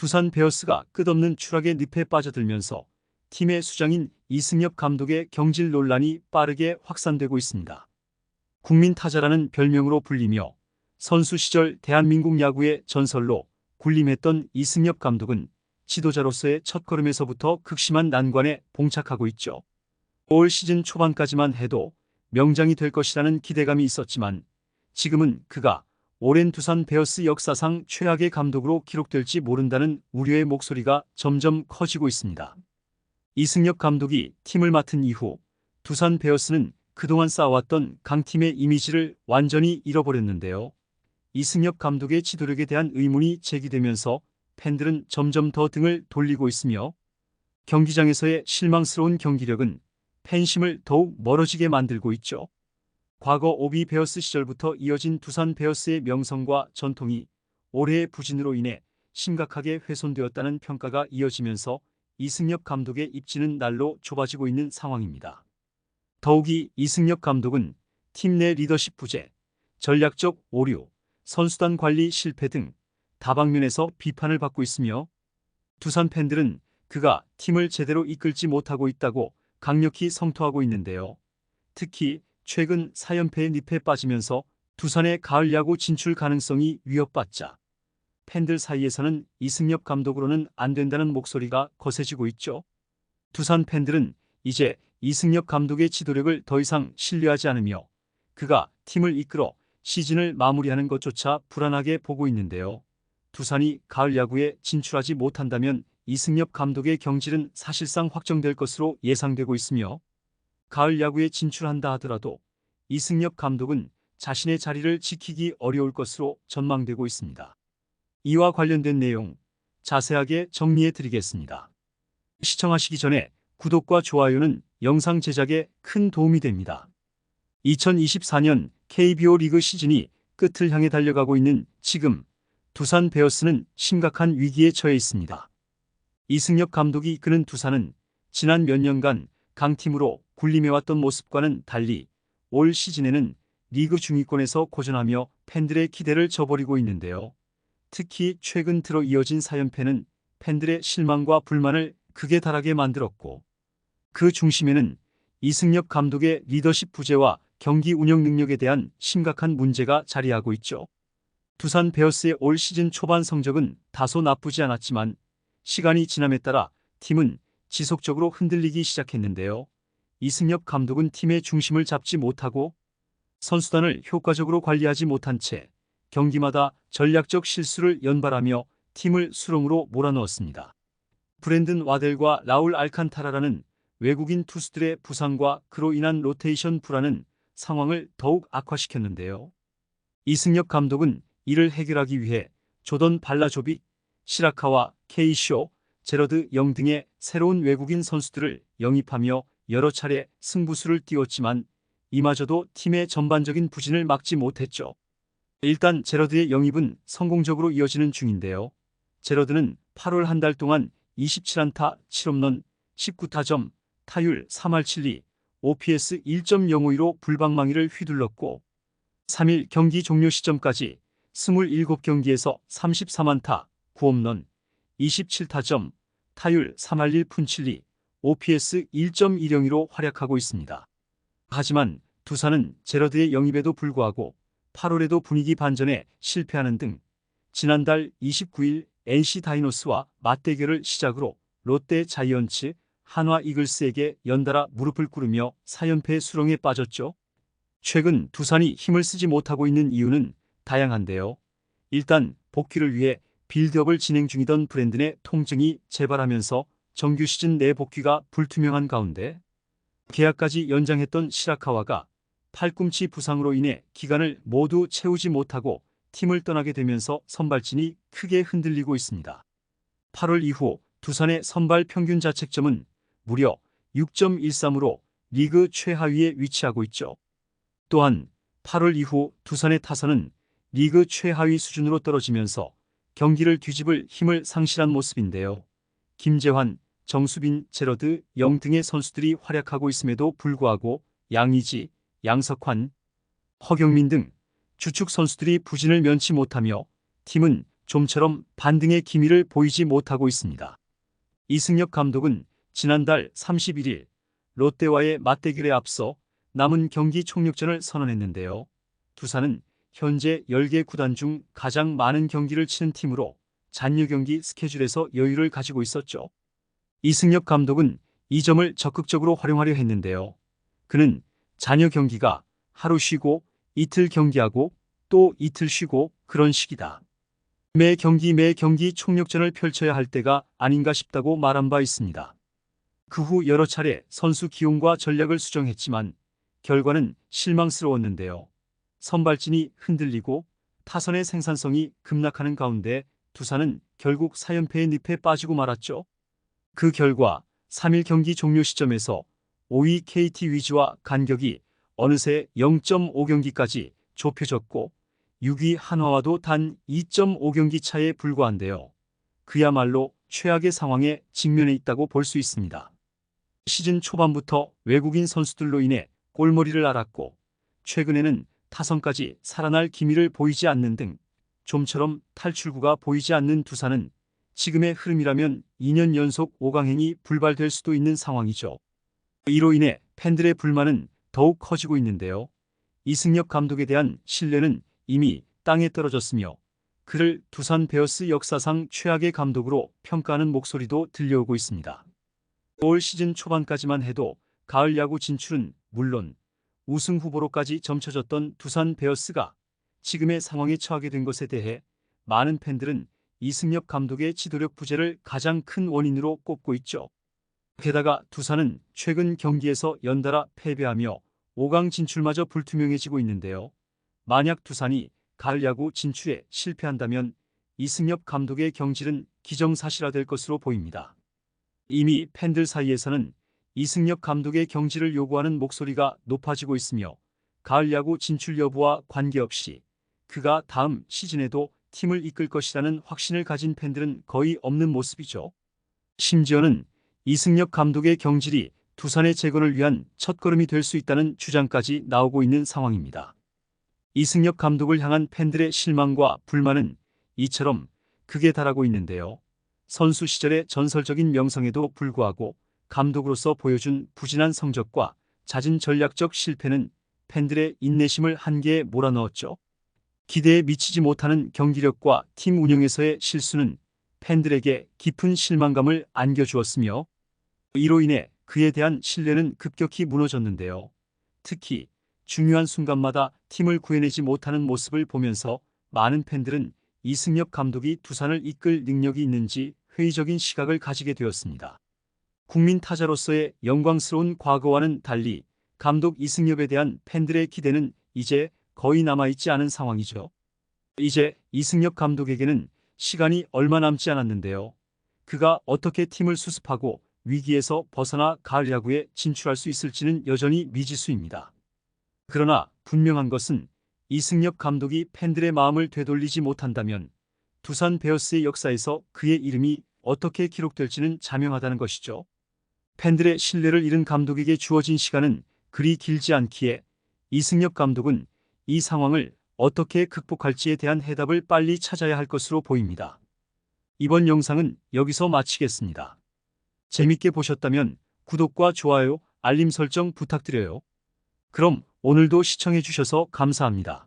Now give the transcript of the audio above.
두산 베어스가 끝없는 추락의 늪에 빠져들면서 팀의 수장인 이승엽 감독의 경질 논란이 빠르게 확산되고 있습니다. 국민 타자라는 별명으로 불리며 선수 시절 대한민국 야구의 전설로 군림했던 이승엽 감독은 지도자로서의 첫걸음에서부터 극심한 난관에 봉착하고 있죠. 올 시즌 초반까지만 해도 명장이 될 것이라는 기대감이 있었지만 지금은 그가 오랜 두산 베어스 역사상 최악의 감독으로 기록될지 모른다는 우려의 목소리가 점점 커지고 있습니다. 이승엽 감독이 팀을 맡은 이후 두산 베어스는 그동안 쌓아왔던 강팀의 이미지를 완전히 잃어버렸는데요. 이승엽 감독의 지도력에 대한 의문이 제기되면서 팬들은 점점 더 등을 돌리고 있으며 경기장에서의 실망스러운 경기력은 팬심을 더욱 멀어지게 만들고 있죠. 과거 오비 베어스 시절부터 이어진 두산 베어스의 명성과 전통이 올해의 부진으로 인해 심각하게 훼손되었다는 평가가 이어지면서 이승엽 감독의 입지는 날로 좁아지고 있는 상황입니다. 더욱이 이승엽 감독은 팀 내 리더십 부재, 전략적 오류, 선수단 관리 실패 등 다방면에서 비판을 받고 있으며 두산 팬들은 그가 팀을 제대로 이끌지 못하고 있다고 강력히 성토하고 있는데요. 특히 최근 4연패의 늪에 빠지면서 두산의 가을 야구 진출 가능성이 위협받자 팬들 사이에서는 이승엽 감독으로는 안 된다는 목소리가 거세지고 있죠. 두산 팬들은 이제 이승엽 감독의 지도력을 더 이상 신뢰하지 않으며 그가 팀을 이끌어 시즌을 마무리하는 것조차 불안하게 보고 있는데요. 두산이 가을 야구에 진출하지 못한다면 이승엽 감독의 경질은 사실상 확정될 것으로 예상되고 있으며 가을 야구에 진출한다 하더라도 이승엽 감독은 자신의 자리를 지키기 어려울 것으로 전망되고 있습니다. 이와 관련된 내용 자세하게 정리해 드리겠습니다. 시청하시기 전에 구독과 좋아요는 영상 제작에 큰 도움이 됩니다. 2024년 KBO 리그 시즌이 끝을 향해 달려가고 있는 지금 두산 베어스는 심각한 위기에 처해 있습니다. 이승엽 감독이 이끄는 두산은 지난 몇 년간 강팀으로 군림해왔던 모습과는 달리 올 시즌에는 리그 중위권에서 고전하며 팬들의 기대를 저버리고 있는데요. 특히 최근 들어 이어진 4연패는 팬들의 실망과 불만을 극에 달하게 만들었고 그 중심에는 이승엽 감독의 리더십 부재와 경기 운영 능력에 대한 심각한 문제가 자리하고 있죠. 두산 베어스의 올 시즌 초반 성적은 다소 나쁘지 않았지만 시간이 지남에 따라 팀은 지속적으로 흔들리기 시작했는데요. 이승엽 감독은 팀의 중심을 잡지 못하고 선수단을 효과적으로 관리하지 못한 채 경기마다 전략적 실수를 연발하며 팀을 수렁으로 몰아넣었습니다. 브랜든 와델과 라울 알칸타라라는 외국인 투수들의 부상과 그로 인한 로테이션 불안은 상황을 더욱 악화시켰는데요. 이승엽 감독은 이를 해결하기 위해 조던 발라조빅, 시라카와 케이쇼, 제러드 영 등의 새로운 외국인 선수들을 영입하며 여러 차례 승부수를 띄웠지만 이마저도 팀의 전반적인 부진을 막지 못했죠. 일단 제러드의 영입은 성공적으로 이어지는 중인데요. 제러드는 8월 한 달 동안 27안타 7홈런 19타점, 타율 3할 7리, OPS 1.052로 불방망이를 휘둘렀고 3일 경기 종료 시점까지 27경기에서 33안타, 9홈런, 27타점, 타율 3할 1푼 7리, OPS 1.102로 활약하고 있습니다. 하지만 두산은 제러드의 영입에도 불구하고 8월에도 분위기 반전에 실패하는 등 지난달 29일 NC 다이노스와 맞대결을 시작으로 롯데 자이언츠, 한화 이글스에게 연달아 무릎을 꿇으며 4연패 수렁에 빠졌죠. 최근 두산이 힘을 쓰지 못하고 있는 이유는 다양한데요. 일단 복귀를 위해 빌드업을 진행 중이던 브랜든의 통증이 재발하면서 정규 시즌 내 복귀가 불투명한 가운데 계약까지 연장했던 시라카와가 팔꿈치 부상으로 인해 기간을 모두 채우지 못하고 팀을 떠나게 되면서 선발진이 크게 흔들리고 있습니다. 8월 이후 두산의 선발 평균 자책점은 무려 6.13으로 리그 최하위에 위치하고 있죠. 또한 8월 이후 두산의 타선은 리그 최하위 수준으로 떨어지면서 경기를 뒤집을 힘을 상실한 모습인데요. 김재환, 정수빈, 제러드 영 등의 선수들이 활약하고 있음에도 불구하고 양의지, 양석환, 허경민 등 주축 선수들이 부진을 면치 못하며 팀은 좀처럼 반등의 기미를 보이지 못하고 있습니다. 이승엽 감독은 지난달 31일 롯데와의 맞대결에 앞서 남은 경기 총력전을 선언했는데요. 두산은 현재 10개 구단 중 가장 많은 경기를 치는 팀으로 잔여 경기 스케줄에서 여유를 가지고 있었죠. 이승엽 감독은 이 점을 적극적으로 활용하려 했는데요. 그는 잔여 경기가 하루 쉬고 이틀 경기하고 또 이틀 쉬고 그런 식이다. 매 경기 총력전을 펼쳐야 할 때가 아닌가 싶다고 말한 바 있습니다. 그 후 여러 차례 선수 기용과 전략을 수정했지만 결과는 실망스러웠는데요. 선발진이 흔들리고 타선의 생산성이 급락하는 가운데 두산은 결국 4연패의 늪에 빠지고 말았죠. 그 결과 3일 경기 종료 시점에서 5위 KT 위즈와 간격이 어느새 0.5경기까지 좁혀졌고 6위 한화와도 단 2.5경기 차에 불과한데요. 그야말로 최악의 상황에 직면해 있다고 볼 수 있습니다. 시즌 초반부터 외국인 선수들로 인해 골머리를 앓았고 최근에는 타선까지 살아날 기미를 보이지 않는 등 좀처럼 탈출구가 보이지 않는 두산은 지금의 흐름이라면 2년 연속 5강행이 불발될 수도 있는 상황이죠. 이로 인해 팬들의 불만은 더욱 커지고 있는데요. 이승엽 감독에 대한 신뢰는 이미 땅에 떨어졌으며 그를 두산 베어스 역사상 최악의 감독으로 평가하는 목소리도 들려오고 있습니다. 올 시즌 초반까지만 해도 가을 야구 진출은 물론 우승 후보로까지 점쳐졌던 두산 베어스가 지금의 상황에 처하게 된 것에 대해 많은 팬들은 이승엽 감독의 지도력 부재를 가장 큰 원인으로 꼽고 있죠. 게다가 두산은 최근 경기에서 연달아 패배하며 5강 진출마저 불투명해지고 있는데요. 만약 두산이 가을 야구 진출에 실패한다면 이승엽 감독의 경질은 기정사실화될 것으로 보입니다. 이미 팬들 사이에서는 이승엽 감독의 경질을 요구하는 목소리가 높아지고 있으며 가을 야구 진출 여부와 관계없이 그가 다음 시즌에도 팀을 이끌 것이라는 확신을 가진 팬들은 거의 없는 모습이죠. 심지어는 이승엽 감독의 경질이 두산의 재건을 위한 첫걸음이 될 수 있다는 주장까지 나오고 있는 상황입니다. 이승엽 감독을 향한 팬들의 실망과 불만은 이처럼 극에 달하고 있는데요. 선수 시절의 전설적인 명성에도 불구하고 감독으로서 보여준 부진한 성적과 잦은 전략적 실패는 팬들의 인내심을 한계에 몰아넣었죠. 기대에 미치지 못하는 경기력과 팀 운영에서의 실수는 팬들에게 깊은 실망감을 안겨주었으며 이로 인해 그에 대한 신뢰는 급격히 무너졌는데요. 특히 중요한 순간마다 팀을 구해내지 못하는 모습을 보면서 많은 팬들은 이승엽 감독이 두산을 이끌 능력이 있는지 회의적인 시각을 가지게 되었습니다. 국민 타자로서의 영광스러운 과거와는 달리 감독 이승엽에 대한 팬들의 기대는 이제 거의 남아있지 않은 상황이죠. 이제 이승엽 감독에게는 시간이 얼마 남지 않았는데요. 그가 어떻게 팀을 수습하고 위기에서 벗어나 가을 야구에 진출할 수 있을지는 여전히 미지수입니다. 그러나 분명한 것은 이승엽 감독이 팬들의 마음을 되돌리지 못한다면 두산 베어스의 역사에서 그의 이름이 어떻게 기록될지는 자명하다는 것이죠. 팬들의 신뢰를 잃은 감독에게 주어진 시간은 그리 길지 않기에 이승엽 감독은 이 상황을 어떻게 극복할지에 대한 해답을 빨리 찾아야 할 것으로 보입니다. 이번 영상은 여기서 마치겠습니다. 재밌게 보셨다면 구독과 좋아요, 알림 설정 부탁드려요. 그럼 오늘도 시청해 주셔서 감사합니다.